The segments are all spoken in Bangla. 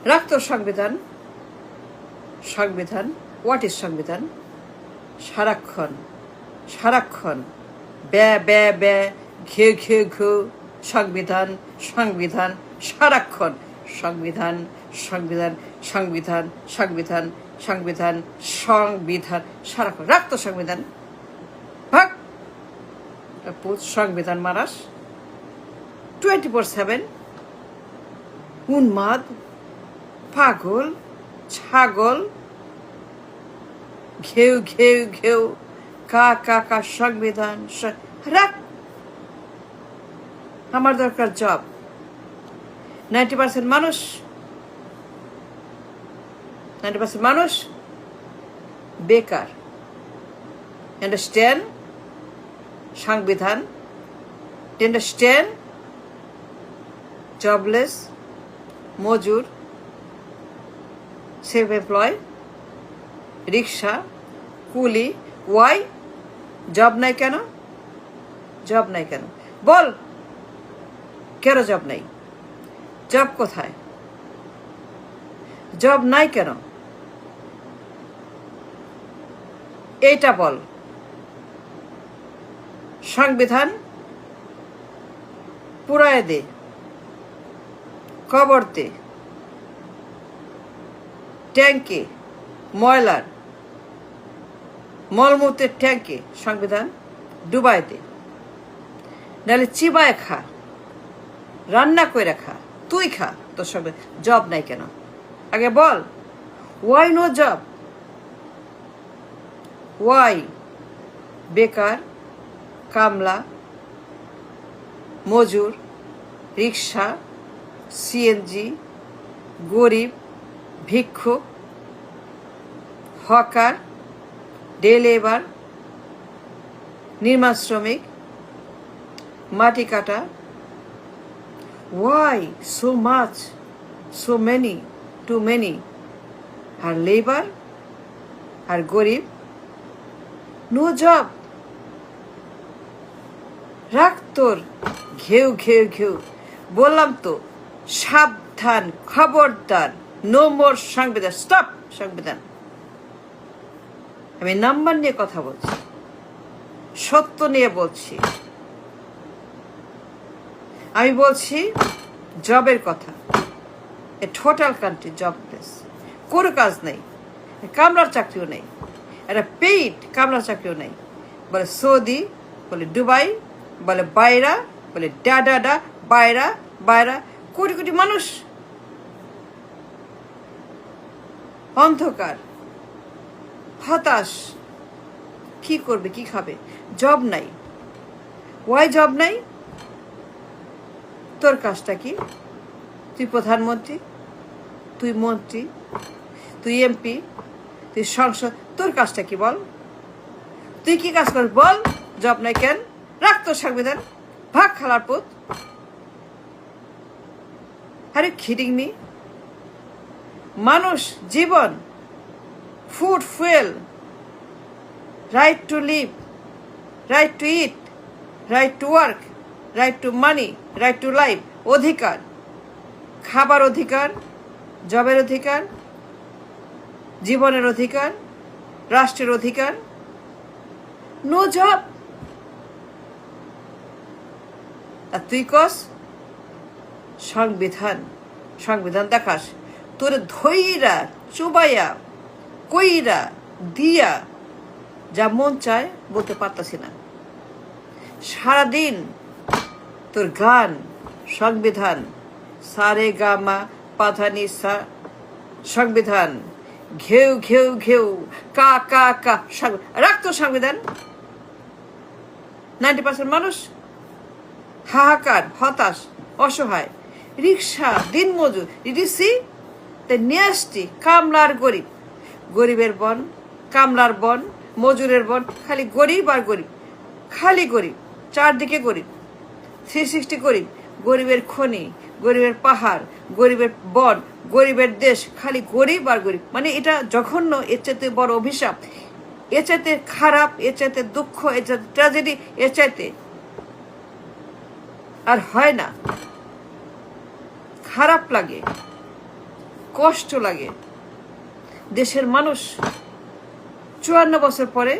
রাখ তোর সংবিধান। সংবিধান, হোয়াট ইজ সংবিধান? সারাক্ষণ সারাক্ষণ ব্যা ব্যা ব্যা, ঘেউ ঘেউ ঘেউ, সংবিধান সংবিধান, সারাক্ষণ সংবিধান সংবিধান সংবিধান সংবিধান সংবিধান সংবিধান, সারাক্ষণ। রাখ তোর সংবিধান, ভাগ। সংবিধান মারাস 24/7। উন্মাদ, পাগল, ছাগল, ঘেউ ঘেউ ঘেউ, কা কা কা, সংবিধান। রাখ। আমার দরকার জব। 90% মানুষ 90% মানুষ বেকার। আন্ডারস্ট্যান্ড? সংবিধান, আন্ডারস্ট্যান্ড? জবলেস, মজুর, সেলফ এমপ্লয়, রিক্সা, কুলি। ওয়াই? জব নাই কেন? জব নাই কেন বল? কেন জব নাই? জব কোথায়? জব নাই কেন এইটা বল। সংবিধান পুরায় দে, কবর দে, ট্যাঙ্কে ময়লার মলমূত্রের ট্যাঙ্কে সংবিধান ডুবাই দে, নাহলে চিবায় খা, রান্না করে খা, তুই খা। তোর সঙ্গে জব নাই কেন আগে বল। Why no job? ওয়াই? বেকার, কামলা, মজুর, রিক্সা, সিএনজি, গরিব, ভিক্ষুক, হকার, ডে লেবার, নির্মাণ শ্রমিক, মাটি কাটা। Why so much, so many, too many? R labour আর গরিব, নো জব। রাখ তোর ঘেউ ঘেউ ঘেউ। বললাম তো, সাবধান, খবরদার, নো মোর সংবিধান। স্টপ সংবিধান। আমি নাম্বার নিয়ে কথা বলছি, সত্য নিয়ে বলছি। আমি বলছি জবের কথা। এ টোটাল কান্ট্রি জবলেস, কোনো কাজ নেই, কামলার চাকরিও নেই, একটা পেইড কামলার চাকরিও নেই। বলে সৌদি, বলে দুবাই, বলে বাইরা, বলে ডা ডা ডা, বাইরা বাইরা। কোটি কোটি মানুষ অন্ধকার, হতাশ, কি করবে, কি খাবে? জব নাই। ওয়াই জব নাই? তোর কাজটা কি? তুই প্রধানমন্ত্রী, তুই মন্ত্রী, তুই এমপি, তুই সংসদ, তোর কাজটা কি বল? তুই কি কাজ কর বল? জব নাই কেন? রাখ তোর সংবিধান, ভাগ খালার পুত। আরে কিডিং মি? মানুষ, জীবন, food, fuel, right to live, right to eat, right to work, right to money, right to life, অধিকার, খাবার অধিকার, জবের অধিকার, জীবনের অধিকার, রাষ্ট্রের অধিকার। No job. আর তুই কস সংবিধান, সংবিধান দেখাস। তোর ধৈরা চুবাইয়া কইরা দিয়া যা মন চায় বলতে পারতাছি না। সারাদিন তোর গান সংবিধান, সারে গামা পাধানি সা, সংবিধান, ঘেউ ঘেউ ঘেউ, কা কা কা। রাখ তোর সংবিধান। 90% মানুষ হাহাকার, হতাশ, অসহায়, রিক্সা, দিনমজুর, ইডিসি, নেস্টি, কামলার গরিব, গরিবের বন, কামলার বন, মজুরের বন, খালি গরিব আর গরিব, খালি গরিব, চারদিকে গরিব, 360 গরিব, গরিবের খনি, গরিবের পাহাড়, গরিবের বন, গরিবের দেশ, খালি গরিব আর গরিব। মানে এটা জঘন্য, এর চাইতে বড় অভিশাপ, এর চাইতে খারাপ, এর চাইতে দুঃখ, এর চাইতে ট্র্যাজেডি, এর চাইতে আর হয় না। খারাপ লাগে, কষ্ট লাগে। দেশের মানুষ 54 বছর পরে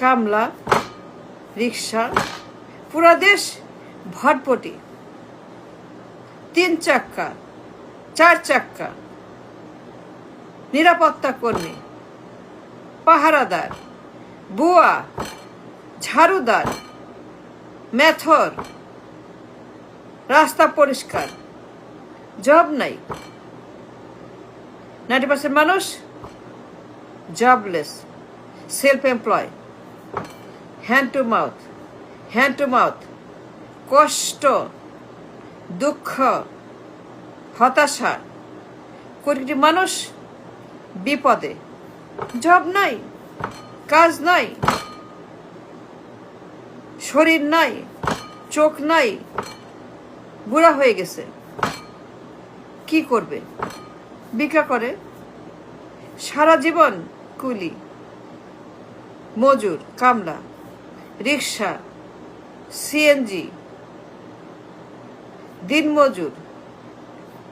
কামলা, রিক্সা, পুরা দেশ ভটপটি, 3 চাক্কা, 4 চাক্কা, নিরাপত্তা কর্মী, পাহারাদার, বুয়া, ঝাড়ুদার, মেথর, রাস্তা পরিষ্কার, জব নাই। 90% মানুষ jobless, self employ, hand to mouth, কষ্ট, দুঃখ, হতাশা। কোটি মানুষ বিপদে, জব নাই, কাজ নাই, শরীর নাই, চোখ নাই, বুড়া হয়ে গেছে। কি করবে? ভিক্ষা করে, সারা জীবন কুলি, মজুর, কামলা, রিক্সা, সিএনজি, দিনমজুর,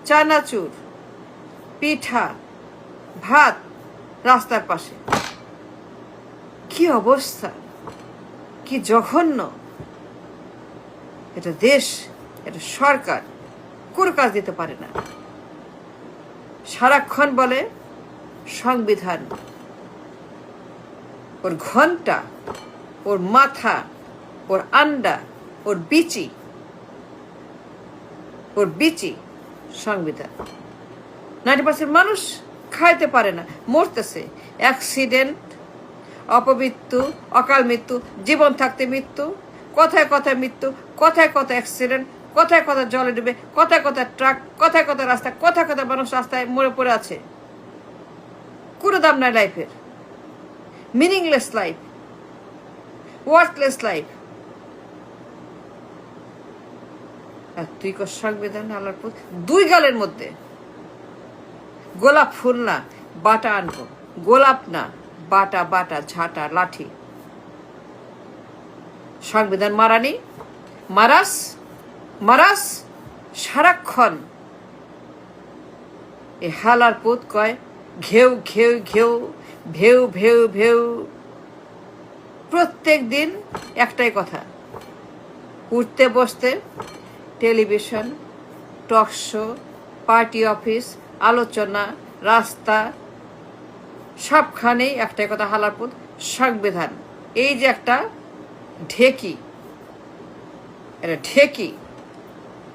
চানাচুর, পিঠা, ভাত রাস্তার পাশে। কি অবস্থা, কি জঘন্য! এটা দেশ, এটা সরকার কোনো কাজ দিতে পারে না। সারাক্ষণ বলে সংবিধান। ওর ঘন্টা, ওর মাথা, ওর আন্ডা, ওর বিচি সংবিধান। 90% মানুষ খাইতে পারে না, মরতেছে। অ্যাক্সিডেন্ট, অপমৃত্যু, অকাল মৃত্যু, জীবন থাকতে মৃত্যু, কথায় কথায় মৃত্যু, কথায় কথায় অ্যাক্সিডেন্ট, কথায় কথায় জলে ডুবে, কথায় কথায় ট্রাক, কথায় কথায় রাস্তা, কথায় কথায় মানুষ রাস্তায় মরে পড়ে আছে। কোনো দাম নাই লাইফের। Meaningless life, worthless life. আর তুই কর সংবিধান আল্লাহর পথ। 2 গালের মধ্যে গোলাপ ফুল না, বাটা আনবো। গোলাপ না, বাটা, বাটা, ঝাঁটা, লাঠি। সংবিধান মারানি, মারাস সারাক্ষণ। এ হালার পুত কয় ঘেউ ঘেউ ঘেউ, ভেউ ভেউ ভেউ। প্রত্যেক দিন একটাই কথা, উঠতে বসতে television, talk show, party office, আলোচনা, রাস্তা, সবখানেই একটাই কথা, হালারপুত সংবিধান। এই যে একটা ঢেকি,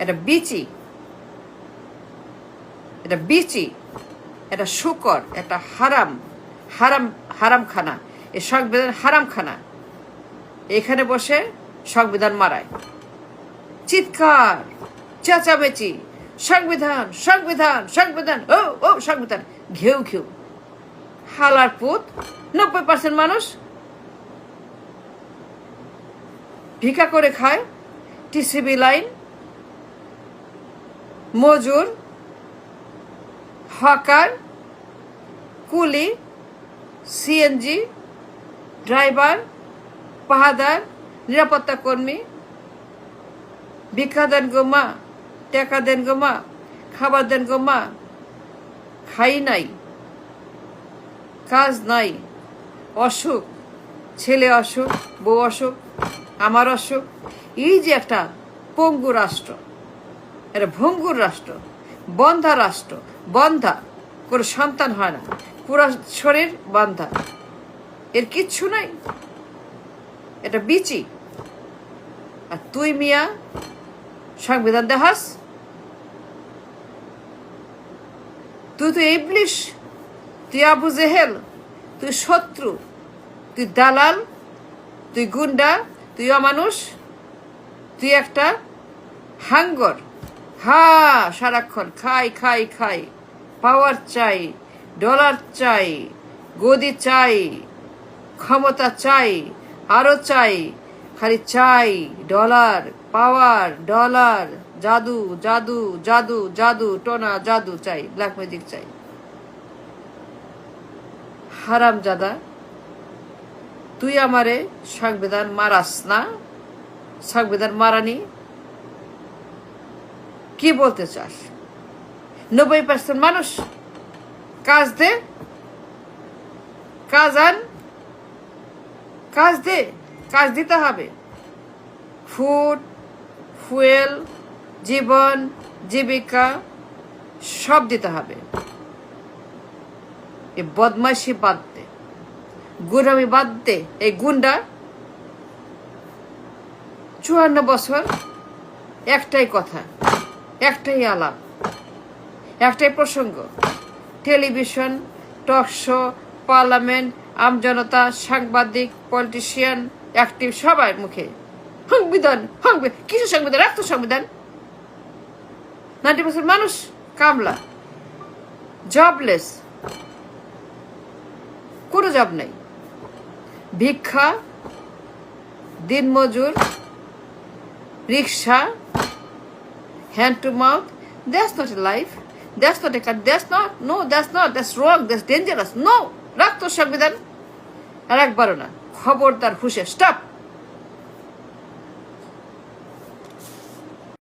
এটা বিচি, এটা শুকর, এটা হারাম খানা। এই সংবিধান হারাম খানা। এখানে বসে সংবিধান মারায়, চিৎকার চেঁচামেচি, সংবিধান সংবিধান সংবিধান, ও সংবিধান, ঘেউ ঘেউ। হালার পুত 90% মানুষ ভিক্ষা করে খায়। টিসিবি লাইন, মজুর, হকার, কুলি, সিএনজি ড্রাইভার, পাহাদার, নিরাপত্তা কর্মী। ভিক্ষা দেন গো মা, টাকা দেন গো মা, খাবার দেন গো মা। খাই নাই, কাজ নাই, অসুখ, ছেলে অসুখ, বউ অসুখ, আমার অসুখ। এই যে একটা পঙ্গু রাষ্ট্র, এটা ভঙ্গুর রাষ্ট্র, বন্ধা রাষ্ট্র। বন্ধা, কোনো সন্তান হয় না, পুরা শরীর বন্ধা, এর কিচ্ছু নাই। এটা বিচি। আর তুই মিয়া সংবিধান দেখাস? তুই তো ইবলিশ, তুই আবু জেহেল, তুই শত্রু, তুই দালাল, তুই গুন্ডা, তুই অমানুষ, তুই একটা হাঙ্গর। সারাক্ষণ খাই খাই খাই, পাওয়ার চাই, ডলার চাই, গদি চাই, ক্ষমতা চাই, আরো চাই, খালি চাই ডলার, পাওয়ার, ডলার, জাদু জাদু জাদু জাদু, টোনা জাদু চাই, ব্ল্যাক ম্যাজিক চাই। হারাম জাদা, তুই আমারে সংবিধান মারাস না? সংবিধান মারানি কি বলতে চাস? 90% মানুষ কাজ দে, কাজ আন, কাজ দে, কাজ দিতে হবে। ফুড, ফুয়েল, জীবন, জীবিকা সব দিতে হবে। এই বদমাইশি বাদ দে, গুন্ডামি বাদ দে। এই গুন্ডা 54 বছর একটাই কথা, একটাই আলাপ, একটাই প্রসঙ্গ। টেলিভিশন, টক শো, পার্লামেন্ট, আমজনতা, সাংবাদিক, পলিটিশিয়ান, অ্যাক্টিভ সবার মুখে সংবিধান, কিসের সংবিধান? রাখতো সংবিধান। 90% মানুষ কামলা, জবলেস, কোনো জব নেই। ভিক্ষা, দিনমজুর, রিক্সা, hand to mouth. That's not a life. That's not a country. That's wrong. That's dangerous. No. রাখতো সংবিধান। আর একবারও না। খবরদার হুঁশে, স্টপ।